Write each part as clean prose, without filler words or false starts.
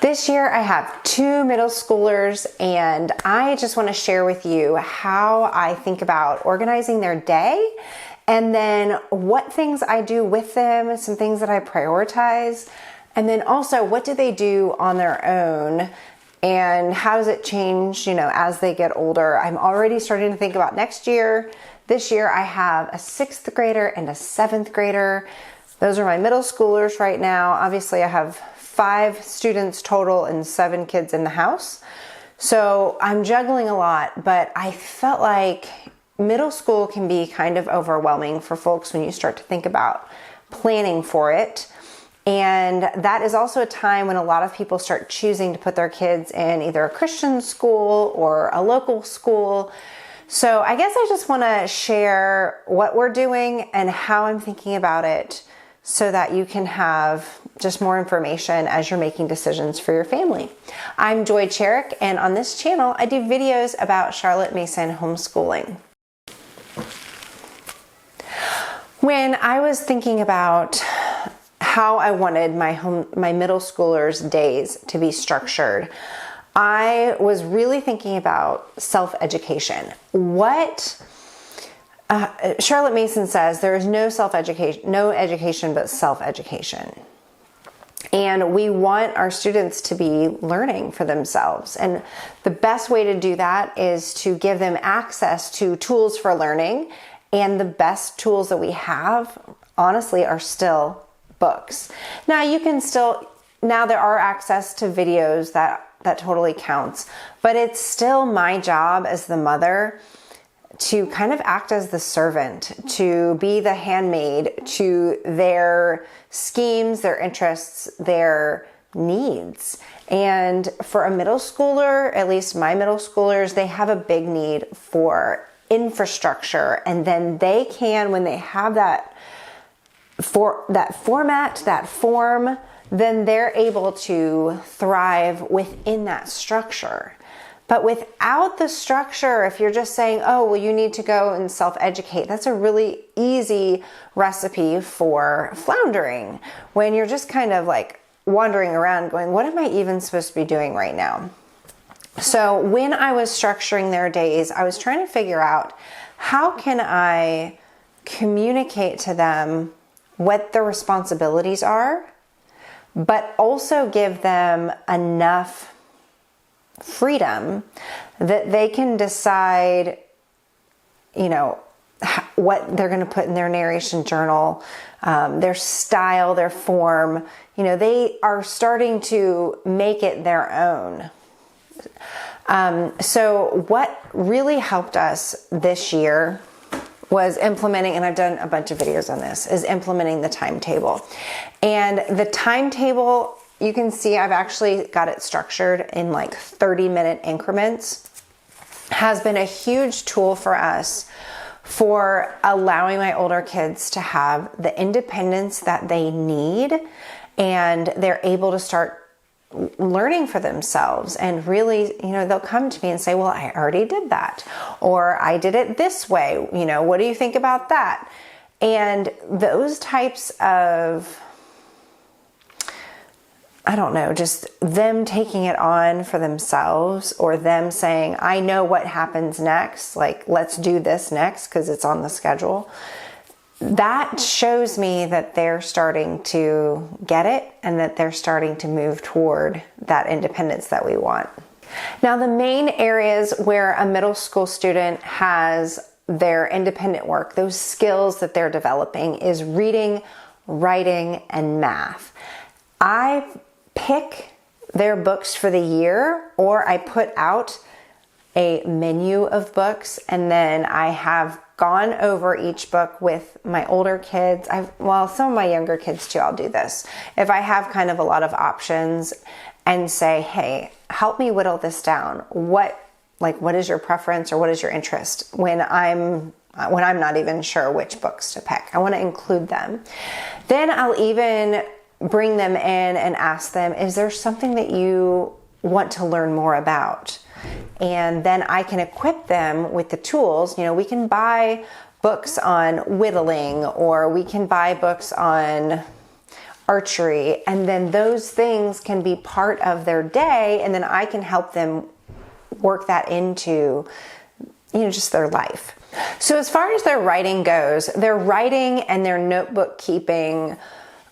This year I have 2 middle schoolers, and I just want to share with you how I think about organizing their day, and then what things I do with them, some things that I prioritize, and then also what do they do on their own, and how does it change, as they get older. I'm already starting to think about next year. This year I have a 6th grader and a 7th grader. Those are my middle schoolers right now. Obviously I have 5 students total and 7 kids in the house. So I'm juggling a lot, but I felt like middle school can be kind of overwhelming for folks when you start to think about planning for it. And that is also a time when a lot of people start choosing to put their kids in either a Christian school or a local school. So I guess I just want to share what we're doing and how I'm thinking about it, so that you can have just more information as you're making decisions for your family. I'm Joy Cherick, and on this channel, I do videos about Charlotte Mason homeschooling. When I was thinking about how I wanted my middle schoolers' days to be structured, I was really thinking about self-education. Charlotte Mason says there is no education but self-education. And we want our students to be learning for themselves. And the best way to do that is to give them access to tools for learning. And the best tools that we have, honestly, are still books. Now there are access to videos that totally counts, but it's still my job as the mother to kind of act as the servant, to be the handmaid to their schemes, their interests, their needs. And for a middle schooler, at least my middle schoolers, they have a big need for infrastructure. And then they can, when they have that format, that form, then they're able to thrive within that structure. But without the structure, if you're just saying, oh, well, you need to go and self-educate, that's a really easy recipe for floundering, when you're just kind of like wandering around going, what am I even supposed to be doing right now? So when I was structuring their days, I was trying to figure out, how can I communicate to them what their responsibilities are, but also give them enough freedom that they can decide, what they're going to put in their narration journal, their style, their form. They are starting to make it their own. So what really helped us this year was implementing, and I've done a bunch of videos on this, is implementing the timetable. And the timetable, you can see I've actually got it structured in like 30-minute increments, has been a huge tool for us for allowing my older kids to have the independence that they need, and they're able to start learning for themselves. And really, they'll come to me and say, well, I already did that, or I did it this way. What do you think about that? And those types of, just them taking it on for themselves, or them saying, I know what happens next, like, let's do this next because it's on the schedule. That shows me that they're starting to get it, and that they're starting to move toward that independence that we want. Now, the main areas where a middle school student has their independent work, those skills that they're developing, is reading, writing, and math. I pick their books for the year, or I put out a menu of books, and then I have gone over each book with my older kids. Some of my younger kids too, I'll do this. If I have kind of a lot of options, and say, hey, help me whittle this down. What is your preference, or what is your interest when I'm not even sure which books to pick? I want to include them. Then I'll even bring them in and ask them, is there something that you want to learn more about? And then I can equip them with the tools. We can buy books on whittling, or we can buy books on archery, and then those things can be part of their day, and then I can help them work that into, just their life. So as far as their writing goes, their writing and their notebook keeping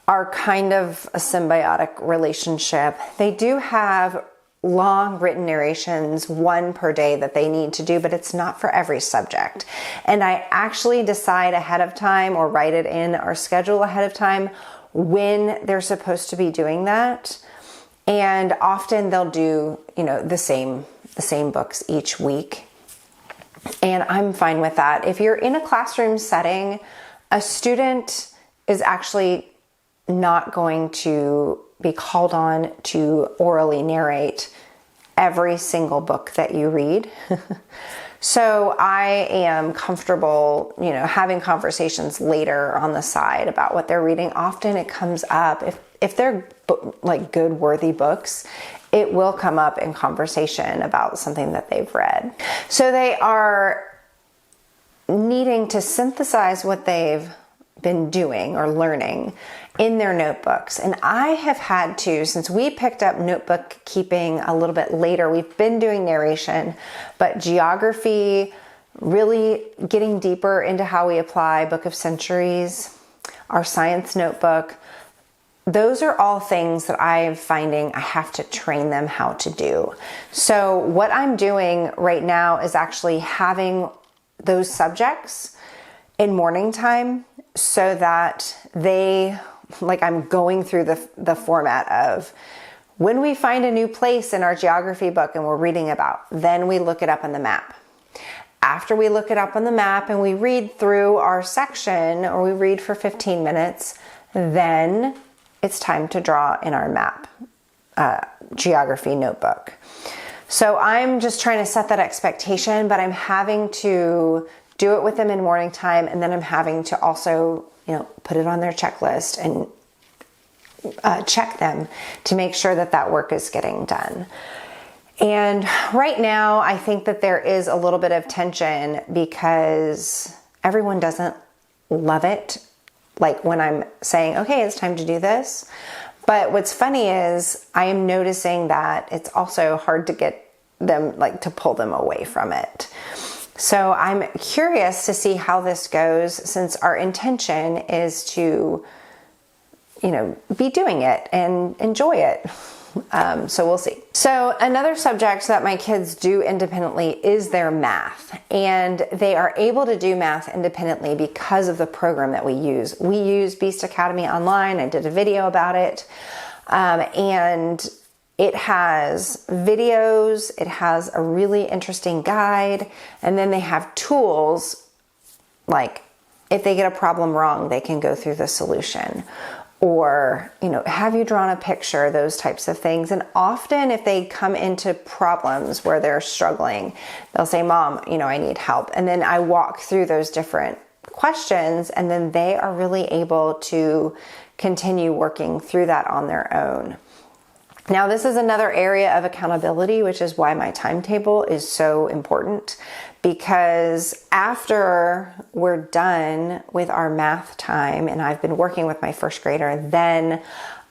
are kind of a symbiotic relationship. They do have long written narrations, one per day that they need to do, but it's not for every subject. And I actually decide ahead of time or write it in our schedule ahead of time when they're supposed to be doing that. And often they'll do, the same books each week. And I'm fine with that. If you're in a classroom setting, a student is actually not going to be called on to orally narrate every single book that you read. So I am comfortable, having conversations later on the side about what they're reading. Often it comes up, if they're like good, worthy books, it will come up in conversation about something that they've read. So they are needing to synthesize what they've been doing or learning in their notebooks. And I have had to, since we picked up notebook keeping a little bit later, we've been doing narration, but geography, really getting deeper into how we apply Book of Centuries, our science notebook, those are all things that I'm finding I have to train them how to do. So what I'm doing right now is actually having those subjects in morning time so that I'm going through the format of when we find a new place in our geography book and we're reading about, then we look it up on the map. After we look it up on the map and we read through our section, or we read for 15 minutes, then it's time to draw in our map geography notebook. So I'm just trying to set that expectation, but I'm having to do it with them in morning time, and then I'm having to also, put it on their checklist and check them to make sure that work is getting done. And right now, I think that there is a little bit of tension because everyone doesn't love it. Like when I'm saying, okay, it's time to do this. But what's funny is I am noticing that it's also hard to get them, to pull them away from it. So I'm curious to see how this goes, since our intention is to, be doing it and enjoy it. So we'll see. So another subject that my kids do independently is their math, and they are able to do math independently because of the program that we use. We use Beast Academy Online. I did a video about it, and it has videos, it has a really interesting guide, and then they have tools, like if they get a problem wrong, they can go through the solution. Or, have you drawn a picture, those types of things. And often if they come into problems where they're struggling, they'll say, Mom, I need help. And then I walk through those different questions, and then they are really able to continue working through that on their own. Now, this is another area of accountability, which is why my timetable is so important, because after we're done with our math time and I've been working with my first grader, then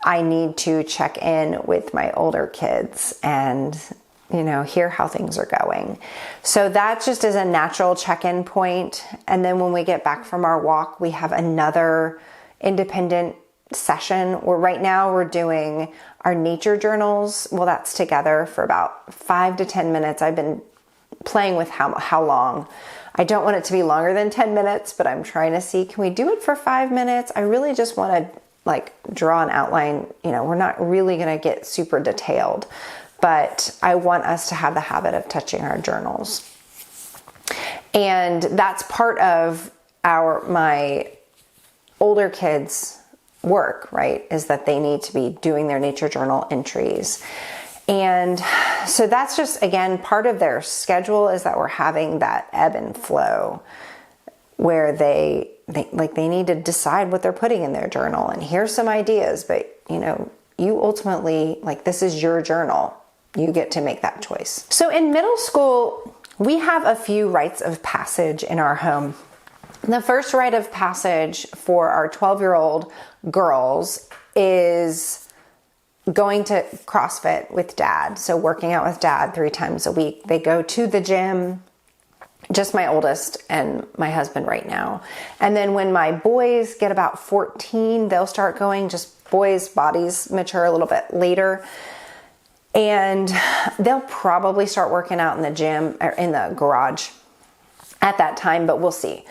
I need to check in with my older kids and, hear how things are going. So that just is a natural check-in point. And then when we get back from our walk, we have another independent session where right now we're doing our nature journals. Well, that's together for about 5 to 10 minutes. I've been playing with how long. I don't want it to be longer than 10 minutes, but I'm trying to see, can we do it for 5 minutes? I really just want to draw an outline. We're not really going to get super detailed, but I want us to have the habit of touching our journals. And that's part of my older kids' work, right? Is that they need to be doing their nature journal entries. And so that's just, again, part of their schedule, is that we're having that ebb and flow where they need to decide what they're putting in their journal. And here's some ideas, but you ultimately, this is your journal. You get to make that choice. So in middle school, we have a few rites of passage in our home. The first rite of passage for our 12-year-old girls is going to CrossFit with dad. So working out with dad 3 times a week. They go to the gym, just my oldest and my husband right now. And then when my boys get about 14, they'll start going. Just boys' bodies mature a little bit later. And they'll probably start working out in the gym or in the garage at that time, but we'll see.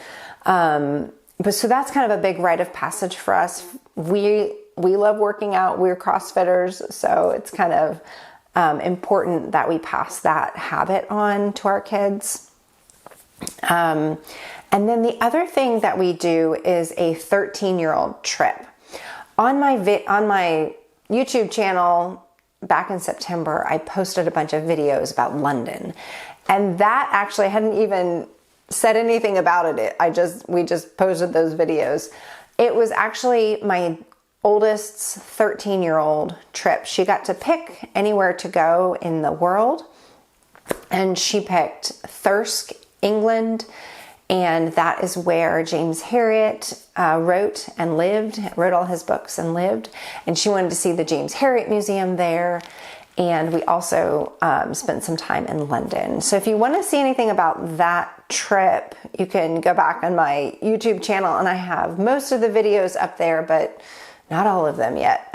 But so that's kind of a big rite of passage for us. We love working out. We're CrossFitters, so it's kind of important that we pass that habit on to our kids. And then the other thing that we do is a 13-year-old trip. On my YouTube channel back in September, I posted a bunch of videos about London, and that actually I hadn't even said anything about it. We just posted those videos. It was actually my oldest's 13-year-old trip. She got to pick anywhere to go in the world, and she picked Thirsk, England, and that is where James Herriot wrote all his books and lived. And she wanted to see the James Herriot Museum there. And we also spent some time in London. So if you want to see anything about that trip, you can go back on my YouTube channel, and I have most of the videos up there, but not all of them yet.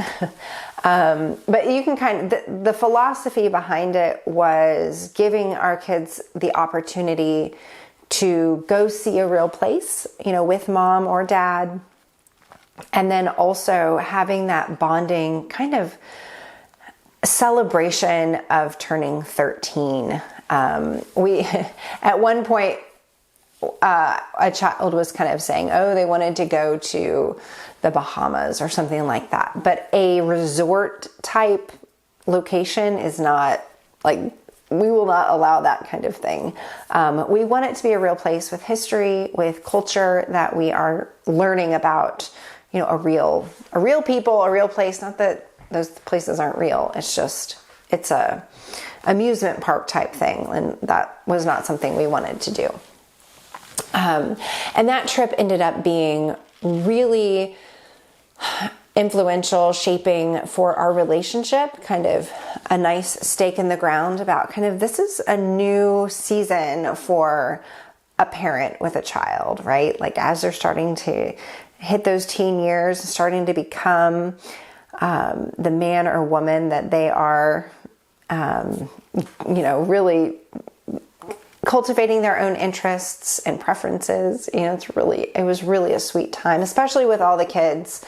But you can the philosophy behind it was giving our kids the opportunity to go see a real place, with mom or dad. And then also having that bonding kind of celebration of turning 13. We, at one point, a child was kind of saying, they wanted to go to the Bahamas or something like that. But a resort type location is not we will not allow that kind of thing. We want it to be a real place with history, with culture that we are learning about, a real people, a real place. Not that those places aren't real. It's a amusement park type thing. And that was not something we wanted to do. And that trip ended up being really influential, shaping for our relationship, kind of a nice stake in the ground about this is a new season for a parent with a child, right? As they're starting to hit those teen years, starting to become the man or woman that they are, really cultivating their own interests and preferences. It was really a sweet time, especially with all the kids.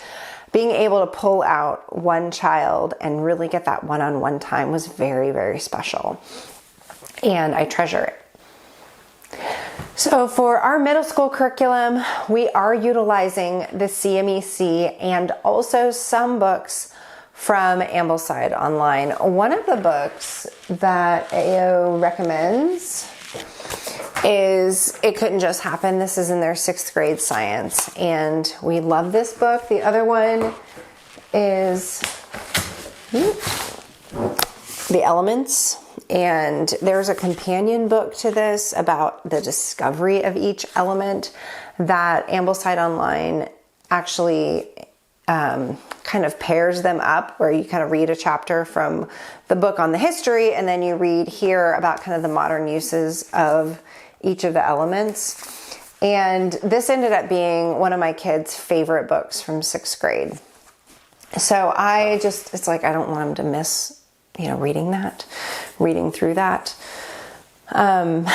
Being able to pull out one child and really get that one-on-one time was very, very special. And I treasure it. So for our middle school curriculum, we are utilizing the CMEC and also some books from Ambleside Online. One of the books that AO recommends is It Couldn't Just Happen. This is in their 6th grade science, and we love this book. The other one is The Elements, and there's a companion book to this about the discovery of each element that Ambleside Online actually kind of pairs them up, where you kind of read a chapter from the book on the history, and then you read here about kind of the modern uses of each of the elements. And this ended up being one of my kids' favorite books from 6th grade. So I don't want him to miss, reading through that. And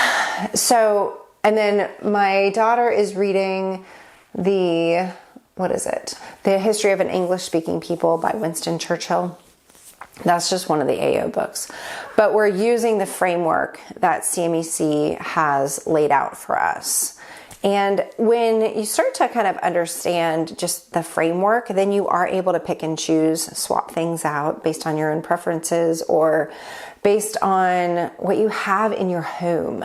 then my daughter is reading The History of an English-Speaking People by Winston Churchill. That's just one of the AO books. But we're using the framework that CMEC has laid out for us. And when you start to kind of understand just the framework, then you are able to pick and choose, swap things out based on your own preferences or based on what you have in your home.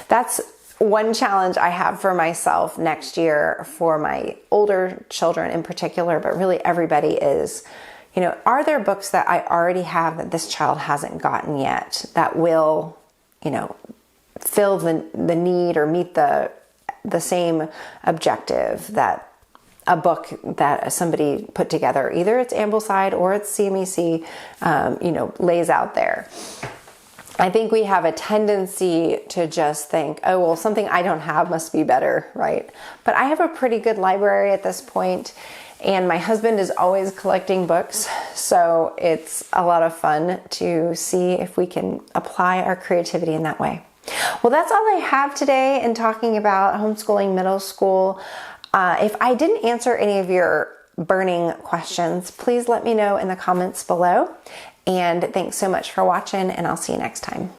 That's one challenge I have for myself next year for my older children in particular, but really everybody is, are there books that I already have that this child hasn't gotten yet that will, fill the need or meet the same objective that a book that somebody put together. Either it's Ambleside or it's CMEC, lays out there. I think we have a tendency to just think, oh, well, something I don't have must be better, right? But I have a pretty good library at this point, and my husband is always collecting books, so it's a lot of fun to see if we can apply our creativity in that way. Well, that's all I have today in talking about homeschooling middle school. If I didn't answer any of your burning questions, please let me know in the comments below. And thanks so much for watching, and I'll see you next time.